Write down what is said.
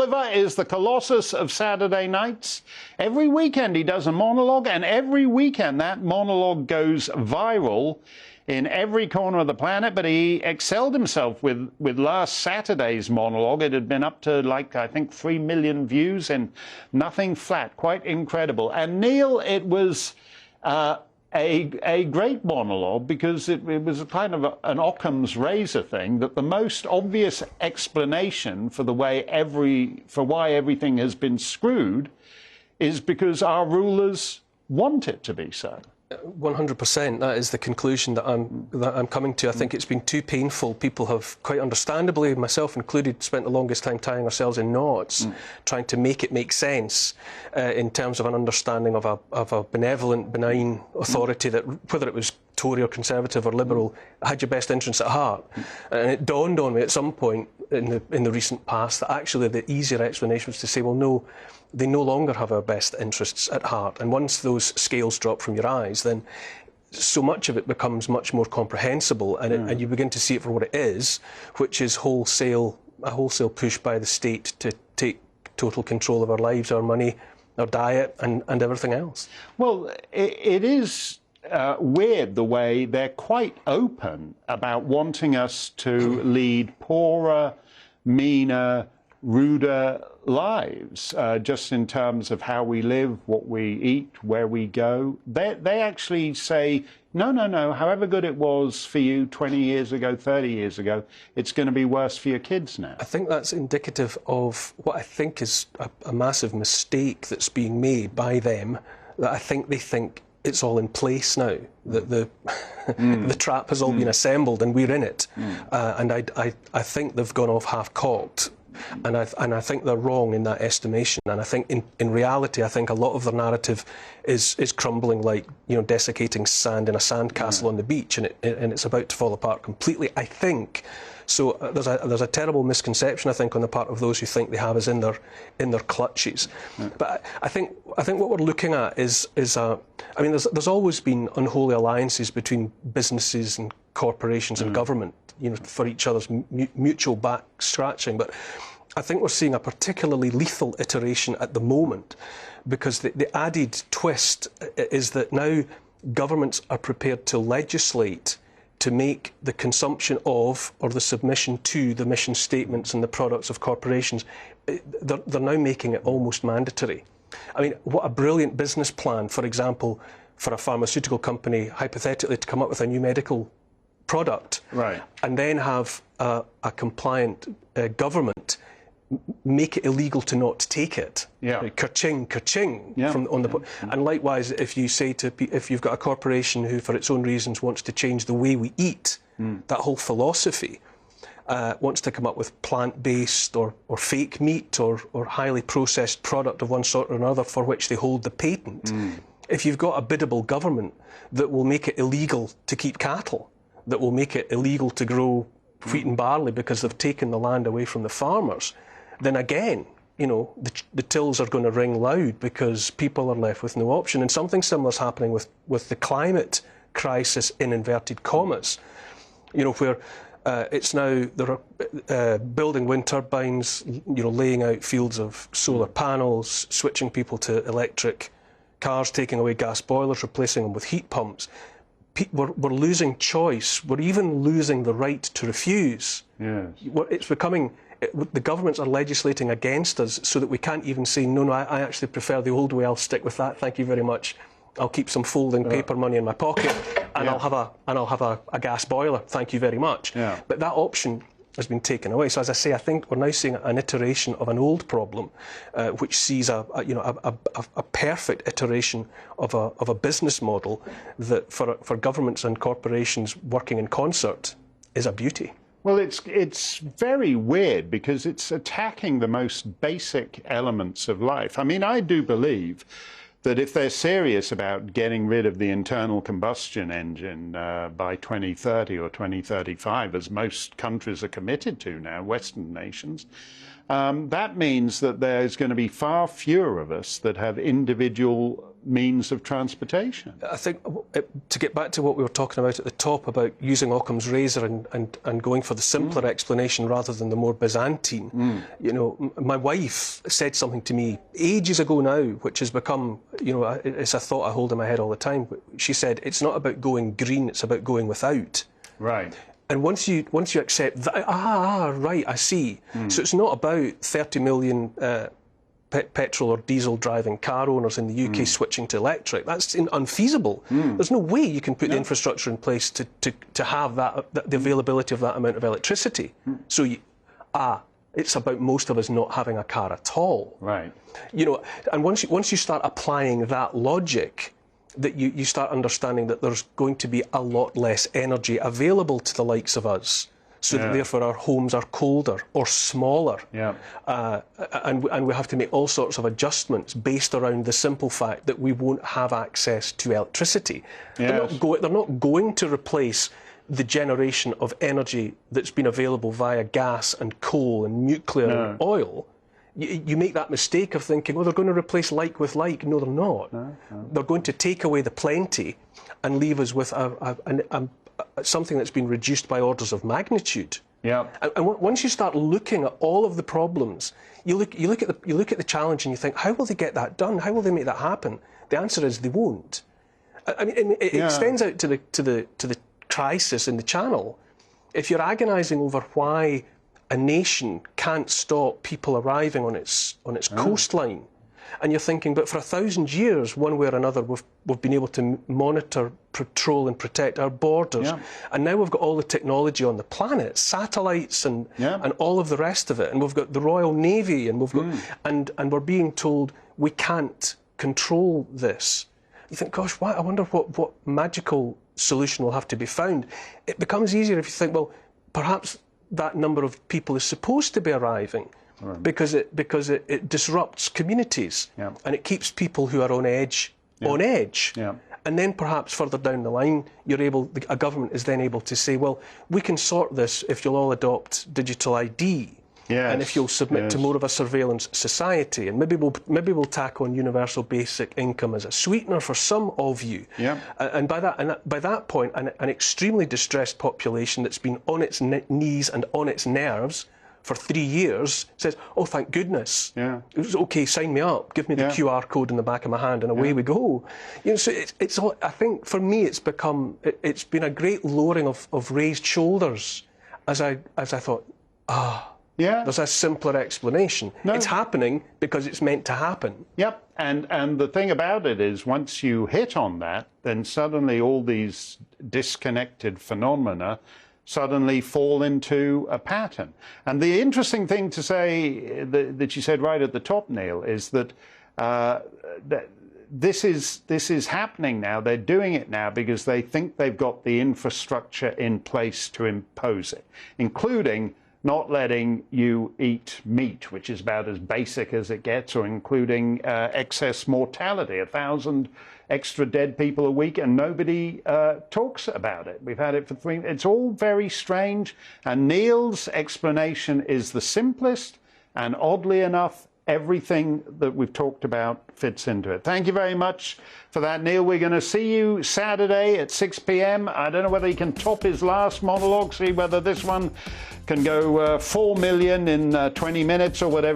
Oliver is the Colossus of Saturday nights. Every weekend he does a monologue, and every weekend that monologue goes viral in every corner of the planet. But he excelled himself with last Saturday's monologue. It had been up to, like, I think 3 million views and nothing flat. Quite incredible. And Neil, it was a great monologue because it was a kind of an Occam's razor thing, that the most obvious explanation for why everything has been screwed is because our rulers want it to be so. 100%. That is the conclusion that I'm coming to. I think it's been too painful. People have, quite understandably, myself included, spent the longest time tying ourselves in knots, trying to make it make sense in terms of an understanding of a benevolent, benign authority that, whether it was Tory or Conservative or Liberal, had your best interests at heart. And it dawned on me at some point in the recent past that actually the easier explanation was to say, well, no, they no longer have our best interests at heart. And once those scales drop from your eyes, then so much of it becomes much more comprehensible, and you begin to see it for what it is, which is a wholesale push by the state to take total control of our lives, our money, our diet, and everything else. Well, it is weird the way they're quite open about wanting us to lead poorer, meaner, ruder lives, just in terms of how we live, what we eat, where we go. They actually say, no, however good it was for you 20 years ago, 30 years ago, it's going to be worse for your kids now. I think that's indicative of what I think is a massive mistake that's being made by them, that I think they think it's all in place now, that the trap has all been assembled and we're in it. And I think they've gone off half-cocked. And I think they're wrong in that estimation. And I think in reality, I think a lot of their narrative is crumbling like, you know, desiccating sand in a sandcastle on the beach, and it's about to fall apart completely, I think. So there's a terrible misconception, I think, on the part of those who think they have us in their clutches. But I think what we're looking at is I mean, there's always been unholy alliances between businesses and corporations and government, you know, for each other's mutual back scratching. But I think we're seeing a particularly lethal iteration at the moment, because the added twist is that now governments are prepared to legislate to make the consumption of, or the submission to, the mission statements and the products of corporations. They're now making it almost mandatory. I mean, what a brilliant business plan, for example, for a pharmaceutical company, hypothetically, to come up with a new medical product, right, and then have a compliant government make it illegal to not take it. Yeah. Like, ka-ching, ka-ching. Yeah. And likewise, if you've got a corporation who, for its own reasons, wants to change the way we eat, that whole philosophy, wants to come up with plant-based or fake meat or highly processed product of one sort or another for which they hold the patent. If you've got a biddable government that will make it illegal to keep cattle, that will make it illegal to grow wheat and barley because they've taken the land away from the farmers, then again, you know, the tills are going to ring loud, because people are left with no option. And something similar is happening with the climate crisis, in inverted commas, you know, where it's now, there are building wind turbines, you know, laying out fields of solar panels, switching people to electric cars, taking away gas boilers, replacing them with heat pumps. We're losing choice. We're even losing the right to refuse. Yes. It's becoming, the governments are legislating against us so that we can't even say, no, I actually prefer the old way, I'll stick with that, thank you very much. I'll keep some folding paper money in my pocket, and I'll have a gas boiler, thank you very much. Yeah. But that option has been taken away. So as I say, I think we're now seeing an iteration of an old problem, which sees a perfect iteration of a business model that for governments and corporations working in concert is a beauty. Well, it's very weird, because it's attacking the most basic elements of life. I mean, I do believe that if they're serious about getting rid of the internal combustion engine by 2030 or 2035, as most countries are committed to now, Western nations, that means that there's going to be far fewer of us that have individual means of transportation. I think, to get back to what we were talking about at the top, about using Occam's razor and going for the simpler explanation rather than the more Byzantine, you know, my wife said something to me ages ago now, which has become, you know, it's a thought I hold in my head all the time. She said, it's not about going green, it's about going without. Right. And once you accept that, right, I see. So it's not about 30 million petrol or diesel driving car owners in the UK switching to electric. That's unfeasible. There's no way you can put the infrastructure in place to have the availability of that amount of electricity. So it's about most of us not having a car at all. Right. You know, and once you start applying that logic, that you start understanding that there's going to be a lot less energy available to the likes of us. So that therefore our homes are colder or smaller. Yeah. And we have to make all sorts of adjustments based around the simple fact that we won't have access to electricity. Yes. They're not going to replace the generation of energy that's been available via gas and coal and nuclear and oil. You make that mistake of thinking, oh, they're going to replace like with like. No, they're not. No. They're going to take away the plenty and leave us with something that's been reduced by orders of magnitude. Yeah. And once you start looking at all of the problems, you look at the challenge and you think, how will they get that done? How will they make that happen? The answer is they won't. I mean, it extends out to the crisis in the Channel. If you're agonising over why a nation can't stop people arriving on its coastline, and you're thinking, but for 1,000 years, one way or another, we've been able to monitor, patrol and protect our borders. Yeah. And now we've got all the technology on the planet, satellites and all of the rest of it. And we've got the Royal Navy, and we've got and we're being told we can't control this. You think, gosh, I wonder what magical solution will have to be found. It becomes easier if you think, well, perhaps that number of people is supposed to be arriving. Because it disrupts communities and it keeps people who are on edge on edge. Yeah. And then perhaps further down the line, a government is then able to say, well, we can sort this if you'll all adopt digital ID. Yes. And if you'll submit to more of a surveillance society, and maybe we'll tack on universal basic income as a sweetener for some of you. Yeah. And by that point, an extremely distressed population that's been on its knees and on its nerves for 3 years says, oh, thank goodness. Yeah. It was okay, sign me up, give me the QR code in the back of my hand, and away we go. You know, so it's all, I think for me it's been a great lowering of raised shoulders as I thought, there's a simpler explanation. No. It's happening because it's meant to happen. Yep, and the thing about it is once you hit on that, then suddenly all these disconnected phenomena suddenly fall into a pattern. And the interesting thing to say that you said right at the top, Neil, is that this is happening now. They're doing it now because they think they've got the infrastructure in place to impose it, including not letting you eat meat, which is about as basic as it gets, or including excess mortality, 1,000 extra dead people a week, and nobody talks about it. We've had it for 3. It's all very strange, and Neil's explanation is the simplest, and oddly enough, everything that we've talked about fits into it. Thank you very much for that, Neil. We're going to see you Saturday at 6 p.m. I don't know whether he can top his last monologue, see whether this one can go 4 million in 20 minutes or whatever.